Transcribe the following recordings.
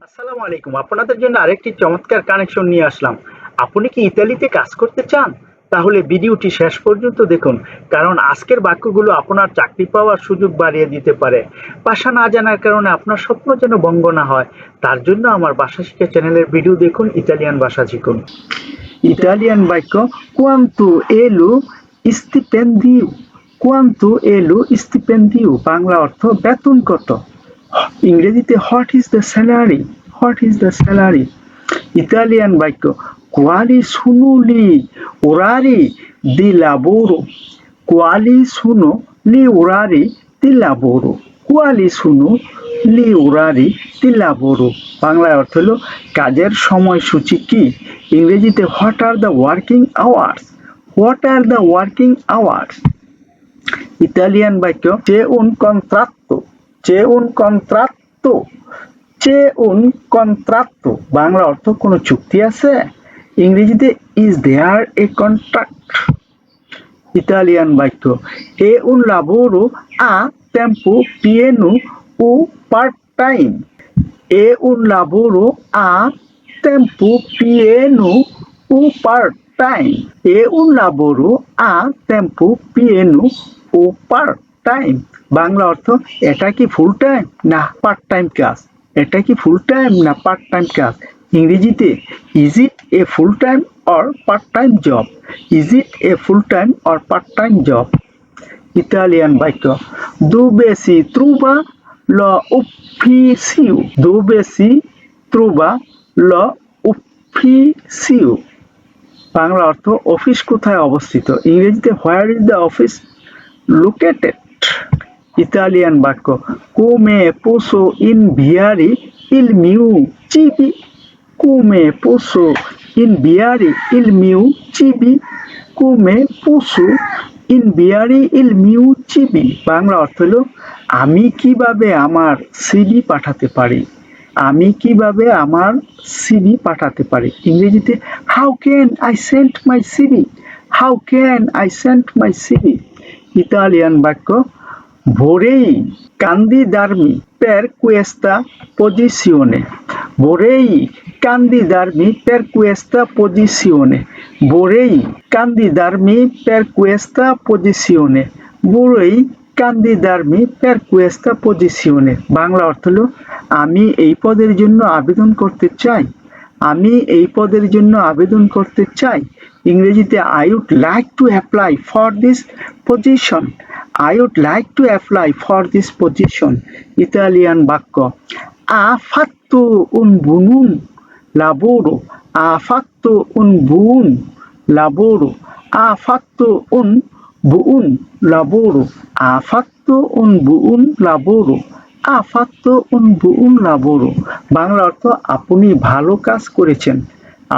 আসসালামু আলাইকুম। আপনাদের জন্য আরেকটি চমৎকার কানেকশন নিয়ে আসলাম। আপনি কি ইতালিতে কাজ করতে চান? তাহলে ভিডিওটি শেষ পর্যন্ত দেখুন, কারণ আজকের বাক্যগুলো আপনার চাকরি পাওয়ার সুযোগ বাড়িয়ে দিতে পারে। ভাষা না জানার কারণে আপনার স্বপ্ন যেন ভঙ্গ না হয়, তার জন্য আমার ভাষা শিক্ষা চ্যানেলের ভিডিও দেখুন, ইতালিয়ান ভাষা শিখুন। ইতালিয়ান বাক্য কোয়ান্তো এলো স্টিপেন্দিও। কোয়ান্তো এলো স্টিপেন্দিও বাংলা অর্থ বেতন কত। ইংরেজিতে what is the salary. What is the salary. Italian বাক্য কোয়ালি সুনুলি ওরারি দি লাবোরো। কোয়ালি সুনো লি ওরারি দি লাবোরো। কোয়ালি সুনো লি ওরারি দি লাবোরো বাংলায় অর্থ হলো কাজের সময়সূচি কি। ইংরেজিতে what are the working hours. What are the working hours. Italian বাক্য চে উন কন্ট্রাত্তো। চে উন কন্ট্রাত্তো। চে উন কন্ট্রাত্তো বাংলা অর্থ কোনো চুক্তি আছে। ইংরেজিতে is there a contract. Italian বাক্য এ উন লাবোরো আ টেম্পো পিয়েনো ও পার্ট টাইম। এ উন লাবোরো a tempo pieno o part-time. A un lavoro a tempo pieno o part-time Bangla অর্থ এটা কি ফুল টাইম না পার্ট টাইম কাজ। এটা কি ফুল টাইম না পার্ট টাইম কাজ। ইংরেজিতে is it A full time or part time job. Is it A full time or part time job. Italian বাক্য dove si trova l'ufficio। dove si trova l'ufficio Bangla অর্থ office কোথায় অবস্থিত। ইংরেজিতে where is the office located. Italian বাক্য come posso inviare il mio CV। come posso inviare il mio CV। come posso inviare il mio CV Bangla অর্থ হলো আমি কিভাবে আমার সিভি পাঠাতে পারি। আমি কিভাবে আমার সিভি পাঠাতে পারি। ইংরেজিতে how can I send my CV. How can I send my CV. Italian বাক্য vorrei candidarmi per questa posizione। vorrei candidarmi per questa posizione। vorrei candidarmi per questa posizione। vorrei candidarmi per questa posizione Bangla অর্থ হলো আমি এই পদের জন্য আবেদন করতে চাই। আমি এই পদের জন্য আবেদন করতে চাই। ইংরেজিতে I would like to apply for this position। I would like to apply for this position। Italian বাক্য ha fatto un buon lavoro। ha fatto un buon lavoro। ha fatto un buon lavoro। ha fatto un buon lavoro। ha fatto un buon lavoro Bangla অর্থ আপনি ভালো কাজ করেছেন।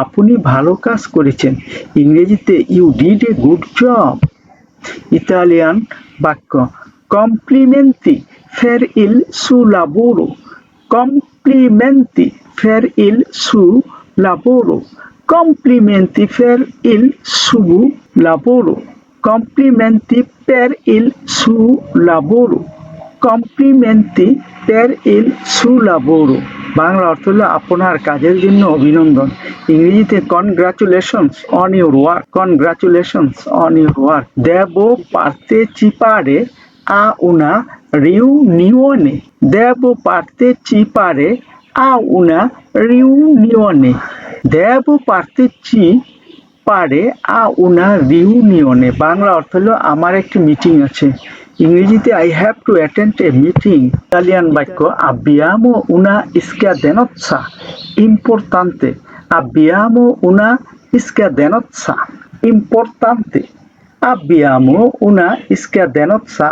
আপনি ভালো কাজ করেছেন। ইংরেজিতে you did a good job. Italian বাক্য কমপ্লিমেন্টি ফের ইল সু লাবোরো। কমপ্লিমেন্টি ফের ইল সু লাবোরো। কমপ্লিমেন্টি ফের ইল সু লাবোরো। কমপ্লিমেন্টি per il suo lavoro। কমপ্লিমেন্টি per il suo lavoro Bangla অর্থ হলো আপনার কাজের জন্য অভিনন্দন। ইংরেজিতে congratulations on your work. Congratulations on your work. devo partecipare a una riunione। devo partecipare a una riunione। devo partecipare a una riunione Bangla অর্থ হলো আমার একটি মিটিং আছে। ইংরেজিতে I have to attend a meeting। Italian বাক্য abbiamo una scadenza importante। abbiamo una scadenza importante। abbiamo una scadenza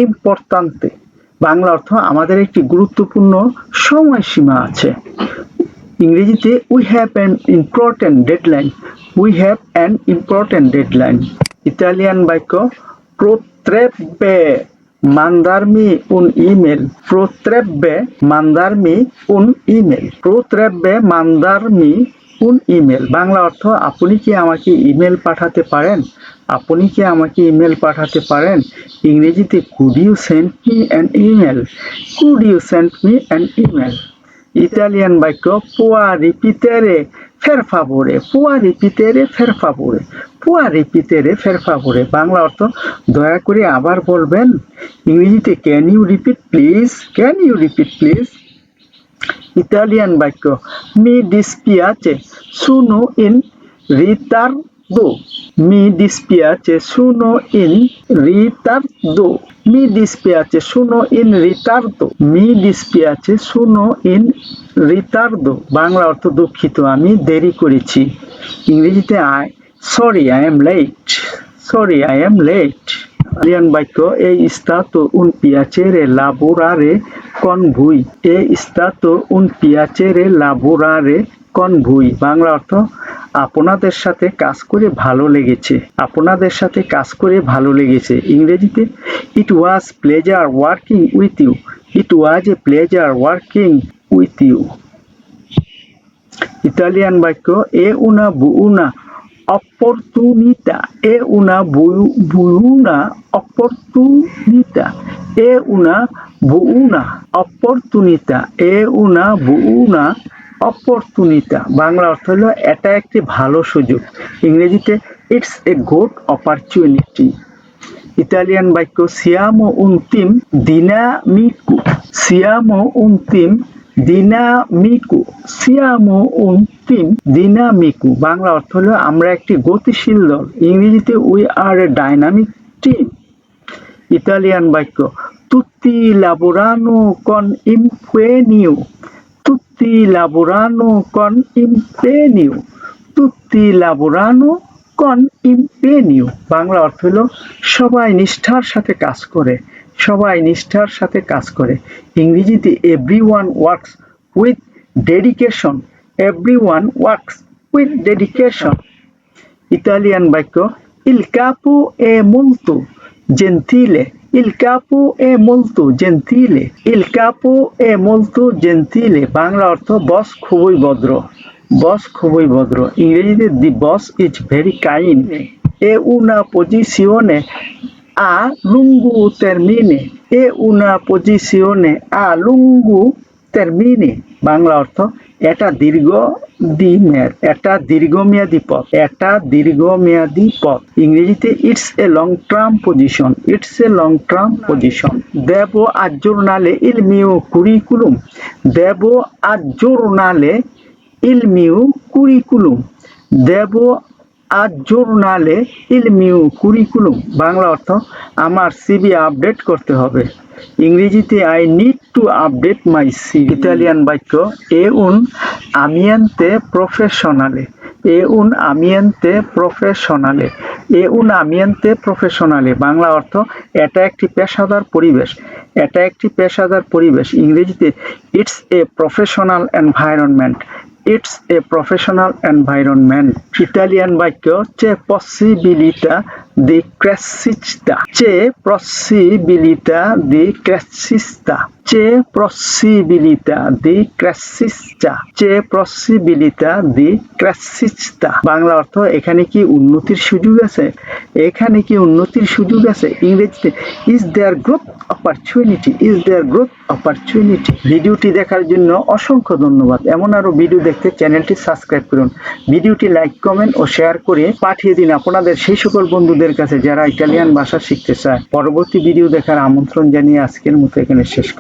importante Bangla অর্থ আমাদের একটি গুরুত্বপূর্ণ সময়সীমা আছে। ইংরেজিতে we have an important deadline। we have an important deadline। Italian বাক্য potrebbe mandarmi un email। potrebbe mandarmi un email। potrebbe mandarmi un email Bangla অর্থ আপনি কি আমাকে ইমেল পাঠাতে পারেন। আপনি কি আমাকে ইমেল পাঠাতে পারেন। ইংরেজিতে could you send me an email। could you send me an email Italian বাক্য পুয়া রিপিতেরে ফের ফাভোরে, পুয়া রিপিতেরে ফের ফাভোরে, পুয়া রিপিতেরে ফের ফাভোরে। বাংলা অর্থ দয়া করে আবার বলবেন। ইংরেজিতে can you repeat please, can you repeat please. Italian বাক্য মি ডিসপিয়াচে সুনো ইন রিতার্দো, মি ডিসপিয়াচে সুনো ইন রিতার্দো, মি ডিসপিয়াচে সুনো ইন রিতার্দো, মি ডিসপিয়াচে সুনো ইন রিতার্দো। বাংলা অর্থ দুঃখিত আমি দেরি করেছি। ইংরেজিতে sorry I am late, sorry I am late. Italian বাক্য è stato un piacere lavorare con voi, è stato un piacere lavorare con voi। Bangla অর্থ আপনাদের সাথে কাজ করে ভালো লেগেছে, আপনাদের সাথে কাজ করে ভালো লেগেছে। ইংরেজিতে it was pleasure working with you, it was a pleasure working with you। Italian বাক্য è una buona opportunità, è una buona opportunità, è una buona opportunità, è una buona opportunità। Bangla অর্থ হলো এটা একটি ভালো সুযোগ। ইংরেজিতে it's a good opportunity. Italian বাক্য siamo un team dinamico, siamo un team dinamico, siamo un team dinamico। Bangla অর্থ হলো আমরা একটি গতিশীল দল। ইংরেজিতে we are A dynamic team. Italian বাক্য tutti lavorano con impegno, tutti lavorano con impegno, tutti lavorano con impegno। Bangla অর্থ হলো সবাই নিষ্ঠার সাথে কাজ করে, সবাই নিষ্ঠার সাথে কাজ করে। ইংরেজিতে everyone works with dedication, everyone works with dedication। Italian বাক্য il capo è molto gentile, il capo è molto gentile, il capo è molto gentile। Bangla অর্থ বস খুবই ভদ্র, বস খুবই ভদ্র। ইংরেজিতে the boss is very kind, è una posizione a lungo termine, è una posizione a lungo termine। Bangla অর্থ এটা দীর্ঘমেয়াদী, এটা দীর্ঘমেয়াদী পথ, এটা দীর্ঘমেয়াদী পথ। ইংরেজিতে it's a long term position, it's a long term position. দেবো aggiornare il mio curriculum, দেবো aggiornare il mio curriculum, দেবো aggiornare il mio curriculum। Bangla অর্থ আমার সিভি আপডেট করতে হবে। ইংরেজিতে I need to update my CV. Italian বাক্য è un ambiente professionale, è un ambiente professionale, è un ambiente professionale। Bangla অর্থ এটা একটি পেশাদার পরিবেশ, এটা একটি পেশাদার পরিবেশ। ইংরেজিতে it's a professional environment, it's a professional environment। Italian বাক্য c'è possibilità di crescita, c'è possibilità di crescita, c'è possibilità di crescita, c'è possibilità di crescita। Bangla অর্থ এখানে কি উন্নতির সুযোগ আছে, এখানে কি উন্নতির সুযোগ আছে। ইংরেজিতে is there growth opportunity, is there growth opportunity। ভিডিওটি দেখার জন্য অসংখ্য ধন্যবাদ। এমন আরো ভিডিও দেখতে চ্যানেলটি সাবস্ক্রাইব করুন, ভিডিওটি লাইক কমেন্ট ও শেয়ার করে পাঠিয়ে দিন আপনাদের সেই সকল বন্ধুদের কাছে যারা ইতালিয়ান ভাষা শিখতে চায়। পরবর্তী ভিডিও দেখার আমন্ত্রণ জানিয়ে আজকের মতো এখানে শেষ করছি।